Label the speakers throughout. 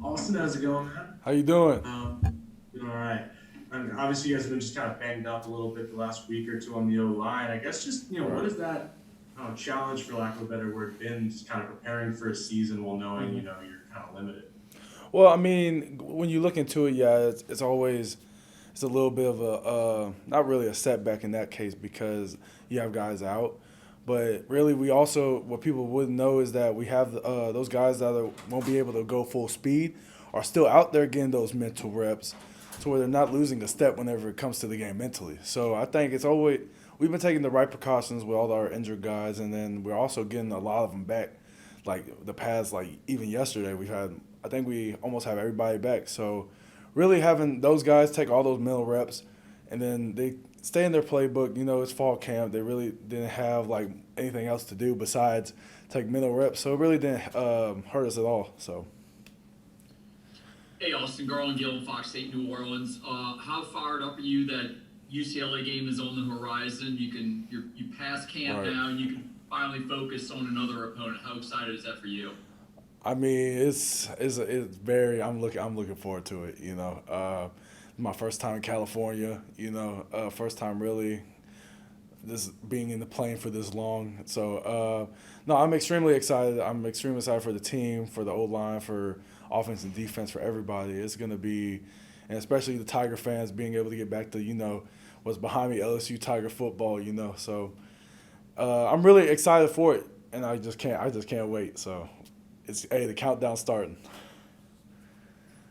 Speaker 1: Austin, how's it going, man?
Speaker 2: How you doing?
Speaker 1: Doing all right. And obviously, you guys have been just kind of banged up a little bit the last week or two on the O line. I guess just what
Speaker 2: Right.
Speaker 1: is that challenge, for lack of a better word, been just kind of preparing for a season while knowing
Speaker 2: hmm
Speaker 1: you're kind of limited.
Speaker 2: Well, I mean, when you look into it, yeah, it's always it's a little bit of a not really a setback in that case because you have guys out, but really we also what people wouldn't know is that we have those guys that won't be able to go full speed are still out there getting those mental reps, to where they're not losing a step whenever it comes to the game mentally. So I think it's always we've been taking the right precautions with all our injured guys, and then we're also getting a lot of them back. Like the past, like even yesterday, we had I think we almost have everybody back. So really having those guys take all those mental reps, and then they stay in their playbook. It's fall camp. They really didn't have like anything else to do besides take mental reps. So it really didn't hurt us at all. So
Speaker 3: Hey, Austin, Garland Gill, Fox State, New Orleans. How fired up are you that UCLA game is on the horizon? You pass camp
Speaker 2: right.
Speaker 3: now, and you can finally focus on another opponent. How excited is that for you?
Speaker 2: I mean, it's very. I'm looking forward to it. My first time in California. First time really this being in the plane for this long. So no, I'm extremely excited. I'm extremely excited for the team, for the O line, for offense and defense, for everybody. It's gonna be, and especially the Tiger fans being able to get back to what's behind me, LSU Tiger football. So I'm really excited for it, and I just can't wait. So it's the countdown starting.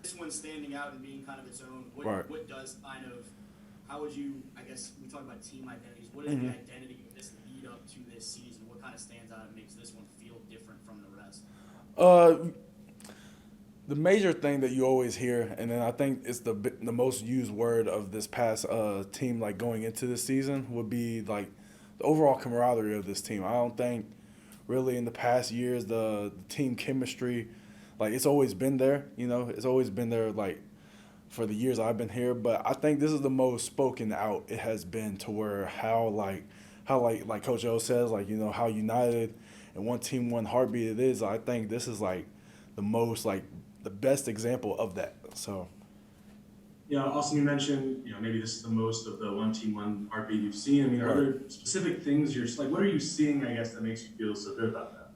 Speaker 4: This one standing out and being kind of its own. What
Speaker 2: Right.
Speaker 4: what does kind of how would you I guess we talk about team identities. What is the
Speaker 2: hmm
Speaker 4: identity of this lead up to this season? What kind of stands out and makes this one feel different from the rest?
Speaker 2: Uh, the major thing that you always hear, and then I think it's the most used word of this past team, like going into this season, would be like the overall camaraderie of this team. I don't think really in the past years the team chemistry, like it's always been there. It's always been there like for the years I've been here. But I think this is the most spoken out it has been, to where how like Coach O says, like how united and one team, one heartbeat it is. I think this is like the most like the best example of that. So
Speaker 1: Yeah, Austin, you mentioned maybe this is the most of the one team, one heartbeat you've seen. I mean, are
Speaker 2: right.
Speaker 1: there specific things you're just like, what are you seeing? I guess that makes you feel so good about that.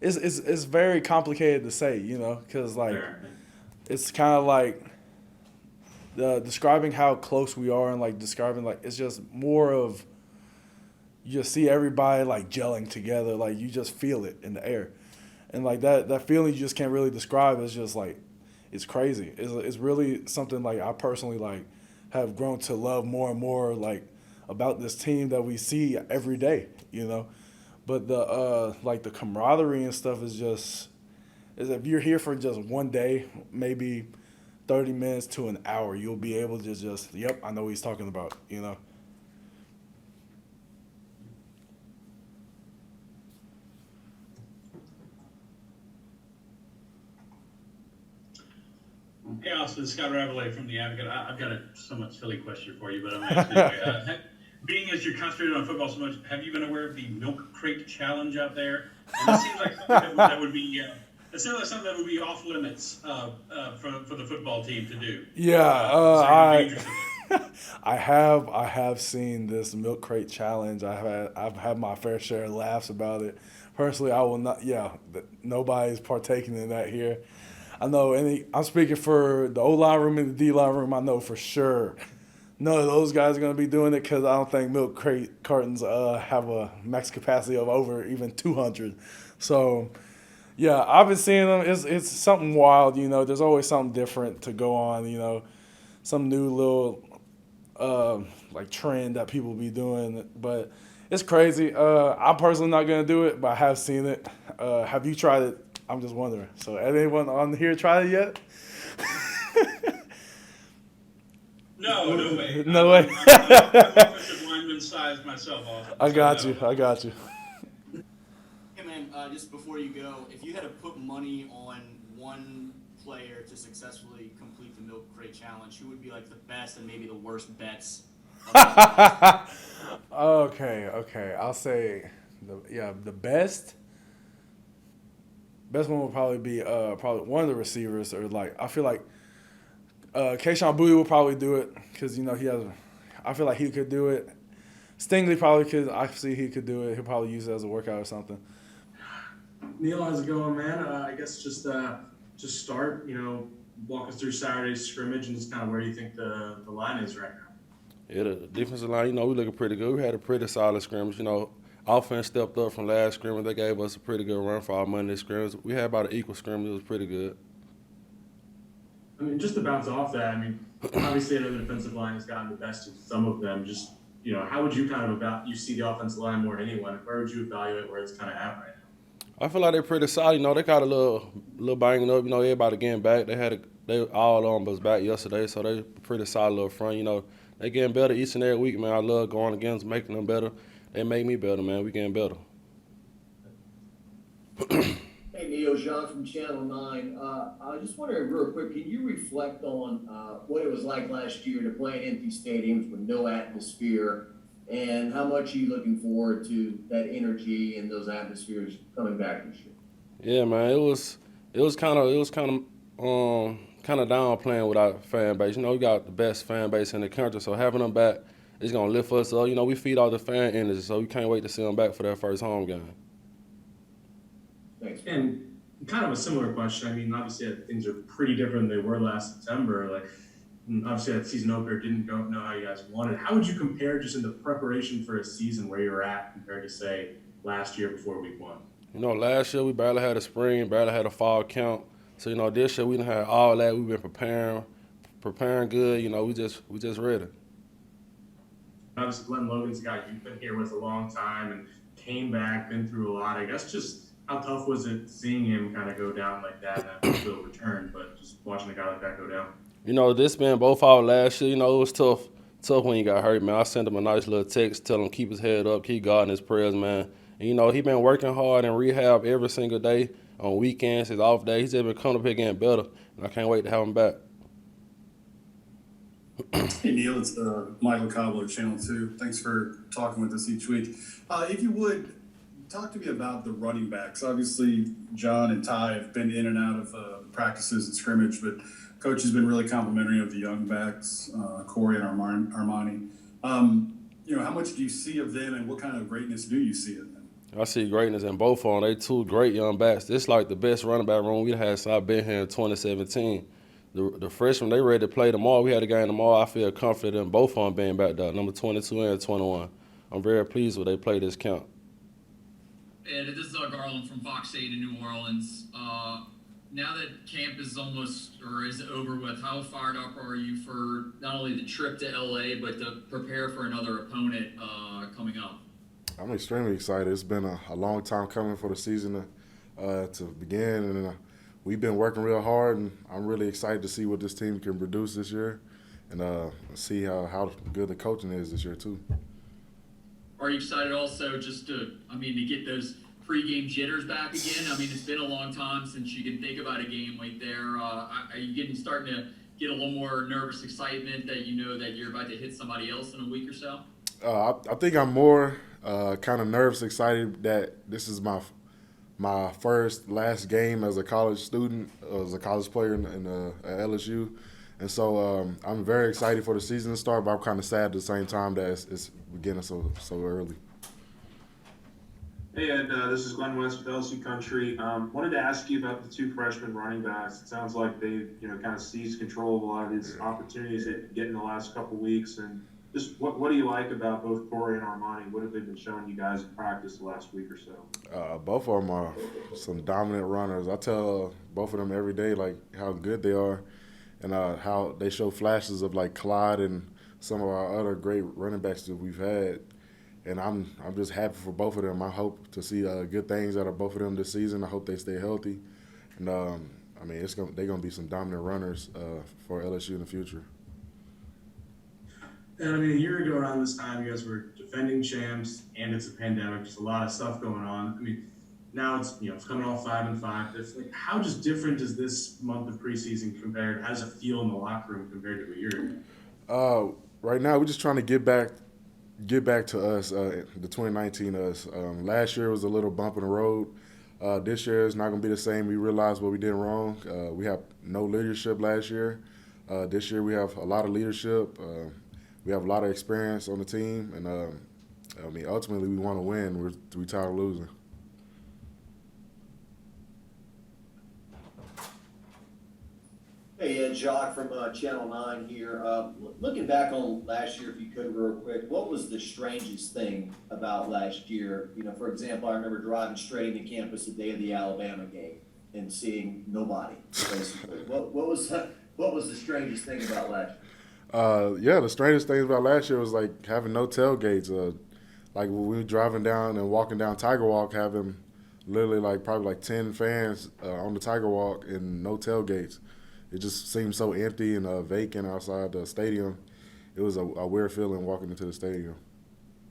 Speaker 2: It's very complicated to say, because like
Speaker 1: Fair.
Speaker 2: it's kind of like describing how close we are, and like describing like it's just more of you just see everybody like gelling together, like you just feel it in the air, and like that feeling you just can't really describe. It's just like it's crazy. It's really something like I personally like have grown to love more and more, like about this team that we see every day. But the like the camaraderie and stuff is if you're here for just one day, maybe 30 minutes to an hour, you'll be able to just yep, I know what he's talking about.
Speaker 5: Hey, Austin, Scott Ravelay from The Advocate. I've got a somewhat silly question for you, but I'm going to ask it anyway. Being as you're concentrated on football so much, have you been aware of the milk crate challenge out there? And it seems like something that would be, it seems like something that would be off limits for the football team to do.
Speaker 2: Yeah,
Speaker 5: So you'd be interested in it.
Speaker 2: I have seen this milk crate challenge. I've had my fair share of laughs about it. Personally, I will not. Yeah, nobody's partaking in that here. I know I'm speaking for the O line room and the D line room. I know for sure none of those guys are going to be doing it, because I don't think milk crate cartons have a max capacity of over even 200. So yeah, I've been seeing them. It's something wild. There's always something different to go on. Some new little like trend that people be doing, but it's crazy. I'm personally not gonna do it, but I have seen it. Have you tried it? I'm just wondering. So, has anyone on here tried it yet?
Speaker 5: No, no way.
Speaker 2: No way.
Speaker 5: I'm offensive lineman size myself, Austin.
Speaker 2: I
Speaker 5: So
Speaker 2: got
Speaker 5: no.
Speaker 2: you. I got you.
Speaker 4: Hey man, just before you go, if you had to put money on one player to successfully complete the milk crate challenge, who would be like the best and maybe the worst bets of all time?
Speaker 2: Okay. I'll say the best best one would probably be probably one of the receivers, or like I feel like Keyshawn Boutte will probably do it because he has. I feel like he could do it. Stingley probably could. I see he could do it. He'll probably use it as a workout or something.
Speaker 1: Neil, how's it going, man? I guess just start, walk us through Saturday's scrimmage and just kind of where you think the line is right now.
Speaker 6: Yeah, the defensive line, we looking pretty good. We had a pretty solid scrimmage. Offense stepped up from last scrimmage. They gave us a pretty good run for our Monday scrimmage. We had about an equal scrimmage. It was pretty good.
Speaker 1: I mean, just to bounce off that, obviously I know the defensive line has gotten the best of some of them. Just, how would you you see the offensive line more than anyone? Where would you evaluate where it's kind of at right now?
Speaker 6: I feel like they're pretty solid. They got a little banging up. Everybody getting back. They all on us back yesterday, so they pretty solid up front. They getting better each and every week, man. I love going against, making them better. They make me better, man. We getting better.
Speaker 7: Hey, Neil, Jean from Channel 9. I was just wondering real quick, can you reflect on what it was like last year to play in empty stadiums with no atmosphere, and how much are you looking forward to that energy and those atmospheres coming back this year?
Speaker 6: Yeah, man. It was kind of down playing with our fan base. We got the best fan base in the country, so having them back is gonna lift us up. We feed all the fan energy, so we can't wait to see them back for their first home game.
Speaker 7: Thanks.
Speaker 1: And kind of a similar question. Obviously things are pretty different than they were last September. Obviously that season opener didn't know how you guys wanted. How would you compare just in the preparation for a season where you're at compared to, say, last year before week 1?
Speaker 6: Last year we barely had a spring, barely had a fall count. So, this year we done had all that. We've been preparing good. We just ready.
Speaker 1: Obviously, Glenn Logan's a guy you've been here with a long time and came back, been through a lot. I guess just how tough was it seeing him kind of go down like that and still return, but just watching a guy like that go down?
Speaker 6: This been both our last year. It was tough when he got hurt, man. I sent him a nice little text, tell him keep his head up, keep God in his prayers, man. And, he been working hard in rehab every single day. On weekends, his off day, he's just been coming up here getting better, and I can't wait to have him back.
Speaker 8: Hey Neil, it's Michael Cobbler, Channel 2. Thanks for talking with us each week. If you would, talk to me about the running backs. Obviously, John and Ty have been in and out of practices and scrimmage, but Coach has been really complimentary of the young backs, Corey and Armani. How much do you see of them, and what kind of greatness do you see in them?
Speaker 6: I see greatness in both of them. They two great young backs. This is like the best running back room we had since I've been here in 2017. The freshmen, they ready to play tomorrow. We had a game tomorrow. I feel confident in both of them being back there, number 22 and 21. I'm very pleased with they play this count.
Speaker 3: And this is Garland from Fox 8 in New Orleans. Now that camp is is over with, how fired up are you for not only the trip to LA, but to prepare for another opponent coming up?
Speaker 9: I'm extremely excited. It's been a long time coming for the season to begin, and we've been working real hard, and I'm really excited to see what this team can produce this year and see how good the coaching is this year too.
Speaker 3: Are you excited also just to get those pregame jitters back again? It's been a long time since you can think about a game like there. Are you starting to get a little more nervous excitement that that you're about to hit somebody else in a week or so?
Speaker 9: I think I'm more kind of nervous, excited that this is my last game as a college student, as a college player at LSU. And so I'm very excited for the season to start, but I'm kind of sad at the same time that it's beginning so early.
Speaker 10: Hey, Ed, this is Glenn West with LSU Country. Wanted to ask you about the two freshman running backs. It sounds like they've kind of seized control of a lot of these opportunities they get in the last couple weeks. And just what do you like about both Corey and Armani? What have they been showing you guys in practice the last week or so?
Speaker 9: Both of them are some dominant runners. I tell both of them every day how good they are, and how they show flashes of Clyde and some of our other great running backs that we've had. And I'm just happy for both of them. I hope to see good things out of both of them this season. I hope they stay healthy, and they're gonna be some dominant runners for LSU in the future.
Speaker 1: And a year ago around this time, you guys were defending champs, and it's a pandemic. Just a lot of stuff going on. Now it's it's coming off 5-5. It's how just different is this month of preseason compared? How does it feel in the locker room compared to a year ago?
Speaker 9: Right now, we're just trying to get back to us, the 2019 us. Last year was a little bump in the road. This year is not going to be the same. We realized what we did wrong. We have no leadership last year. This year we have a lot of leadership. We have a lot of experience on the team, and ultimately we want to win. We're tired of losing.
Speaker 7: Hey, Jacques from Channel 9 here. Looking back on last year, if you could real quick, what was the strangest thing about last year? For example, I remember driving straight into campus the day of the Alabama game and seeing nobody, basically. What was the strangest thing about last year?
Speaker 9: The strangest thing about last year was like having no tailgates. Like when we were driving down and walking down Tiger Walk, having literally probably 10 fans on the Tiger Walk and no tailgates. It just seemed so empty and vacant outside the stadium. It was a weird feeling walking into the stadium.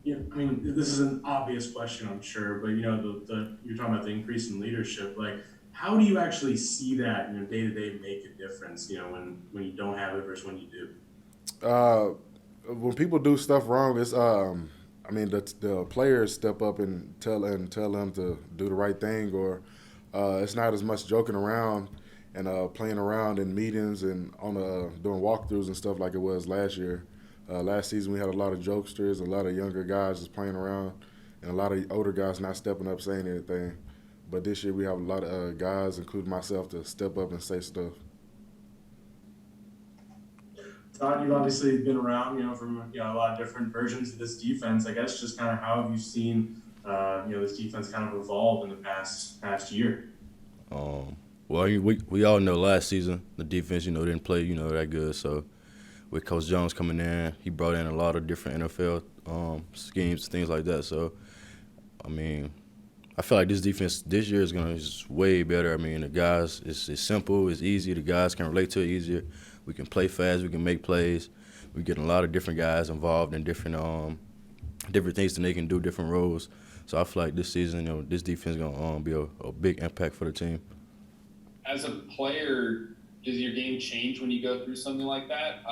Speaker 1: Yeah, this is an obvious question, I'm sure, but you're talking about the increase in leadership. Like, how do you actually see that day to day make a difference? When you don't have it versus when you do.
Speaker 9: When people do stuff wrong, it's the players step up and tell them to do the right thing, or it's not as much joking around and playing around in meetings and doing walkthroughs and stuff like it was last year. Last season we had a lot of jokesters, a lot of younger guys just playing around, and a lot of older guys not stepping up saying anything. But this year we have a lot of guys, including myself, to step up and say stuff.
Speaker 1: Todd, you've obviously been around, from a lot of different versions of this defense. I guess just kind of how have you seen, this defense kind of evolve in the past year?
Speaker 6: Well, we all know last season the defense, didn't play, that good. So with Coach Jones coming in, he brought in a lot of different NFL schemes, things like that. So, I feel like this defense this year is going to be way better. The guys, it's simple, it's easy. The guys can relate to it easier. We can play fast. We can make plays. We get a lot of different guys involved in different things that they can do, different roles. So I feel like this season, this defense is going to be a big impact for the team.
Speaker 11: As a player, does your game change when you go through something like that?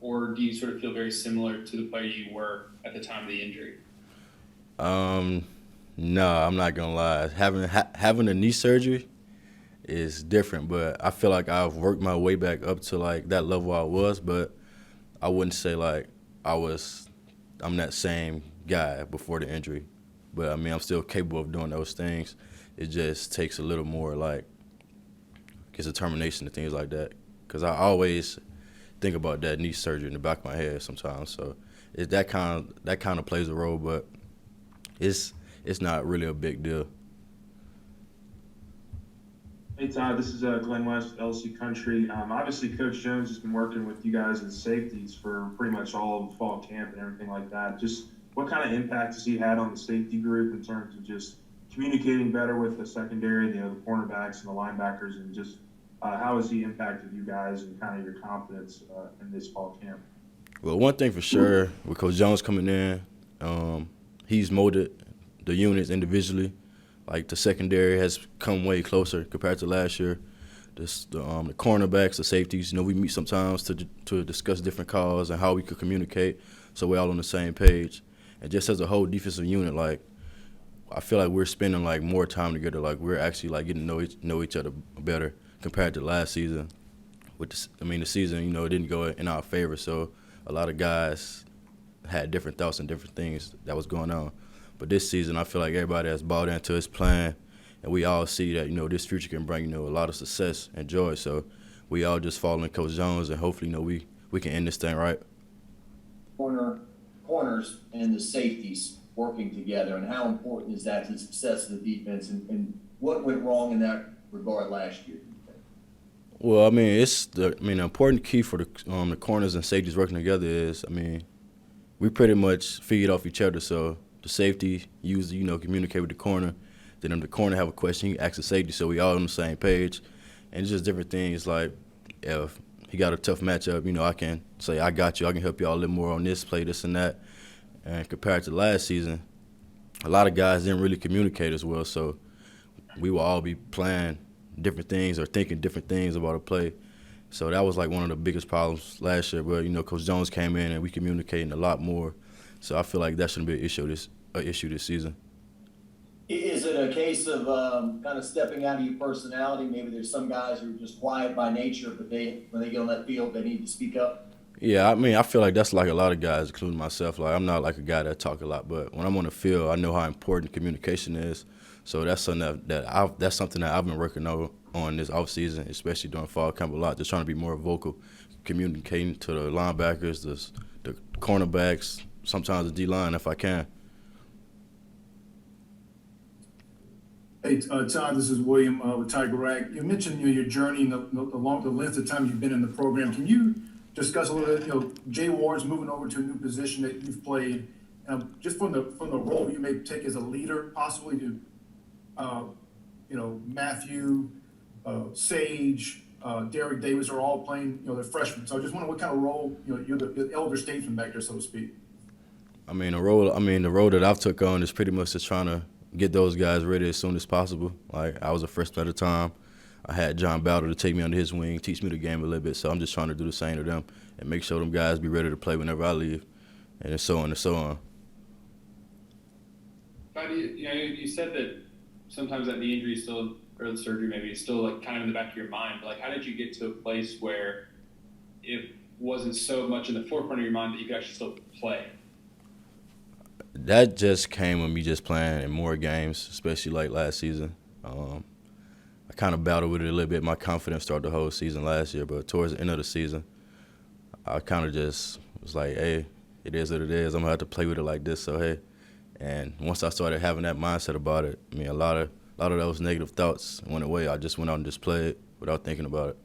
Speaker 11: Or do you sort of feel very similar to the player you were at the time of the injury?
Speaker 6: No, I'm not going to lie. Having a knee surgery is different, but I feel like I've worked my way back up to that level I was, but I wouldn't say I'm that same guy before the injury. But I'm still capable of doing those things. It just takes a little more determination and things like that, because I always think about that knee surgery in the back of my head sometimes. So that kind of plays a role, but it's not really a big deal.
Speaker 10: Hey Todd, this is Glenn West with LSU Country. Obviously, Coach Jones has been working with you guys as safeties for pretty much all of fall camp and everything like that. Just what kind of impact has he had on the safety group in terms of just communicating better with the secondary, the cornerbacks and the linebackers, and just how has he impacted you guys and kind of your confidence in this fall camp?
Speaker 6: Well, one thing for sure, with Coach Jones coming in, he's molded the units individually. The secondary has come way closer compared to last year. The cornerbacks, the safeties, we meet sometimes to discuss different calls and how we could communicate so we're all on the same page. And just as a whole defensive unit, I feel like we're spending more time together. We're actually getting to know each other better compared to last season. The season, it didn't go in our favor, so a lot of guys had different thoughts and different things that was going on. But this season, I feel like everybody has bought into his plan, and we all see that, this future can bring, a lot of success and joy. So we all just follow Coach Jones, and hopefully, we can end this thing right.
Speaker 7: Corners and the safeties working together, and how important is that to the success of the defense, and what went wrong in that regard last year?
Speaker 6: Well, it's the important key for the corners and safeties working together is, we pretty much feed off each other. So the safety usually, communicate with the corner. Then if the corner have a question, he asks the safety, so we all on the same page. And it's just different things if he got a tough matchup, I can say, I got you. I can help you all a little more on this play, this and that. And compared to last season, a lot of guys didn't really communicate as well. So we will all be playing different things or thinking different things about a play. So that was one of the biggest problems last year. But Coach Jones came in and we communicating a lot more. So I feel like that shouldn't be an issue this season.
Speaker 7: Is it a case of kind of stepping out of your personality? Maybe there's some guys who are just quiet by nature, but when they get on that field, they need to speak up.
Speaker 6: Yeah, I mean, I feel like that's like a lot of guys, including myself. Like, I'm not like a guy that talk a lot, but when I'm on the field, I know how important communication is. So that's something that's something that I've been working on this off season, especially during fall camp a lot. Just trying to be more vocal, communicating to the linebackers, the cornerbacks, sometimes the D line if I can.
Speaker 12: Hey, Todd, this is William with Tiger Rag. You mentioned your journey and the length of time you've been in the program. Can you discuss a little bit, Jay Ward's moving over to a new position that you've played, just from the role you may take as a leader, possibly to, Matthew, Sage, Derek Davis are all playing, they're freshmen. So I just wonder what kind of role, you're the elder statesman back there, so to speak.
Speaker 6: I mean, the role that I've took on is pretty much just trying to get those guys ready as soon as possible. Like, I was a freshman at the time. I had John Bowder to take me under his wing, teach me the game a little bit. So I'm just trying to do the same to them and make sure them guys be ready to play whenever I leave, and so on and so on.
Speaker 11: Todd, you said that sometimes that the injury still, or the surgery maybe, is still like kind of in the back of your mind. But like, how did you get to a place where it wasn't so much in the forefront of your mind that you could actually still play?
Speaker 6: That just came with me just playing in more games, especially like last season. I kind of battled with it a little bit. My confidence started the whole season last year, but towards the end of the season, I kind of just was like, hey, it is what it is. I'm going to have to play with it like this, so hey. And once I started having that mindset about it, I mean, a lot of those negative thoughts went away. I just went out and just played without thinking about it.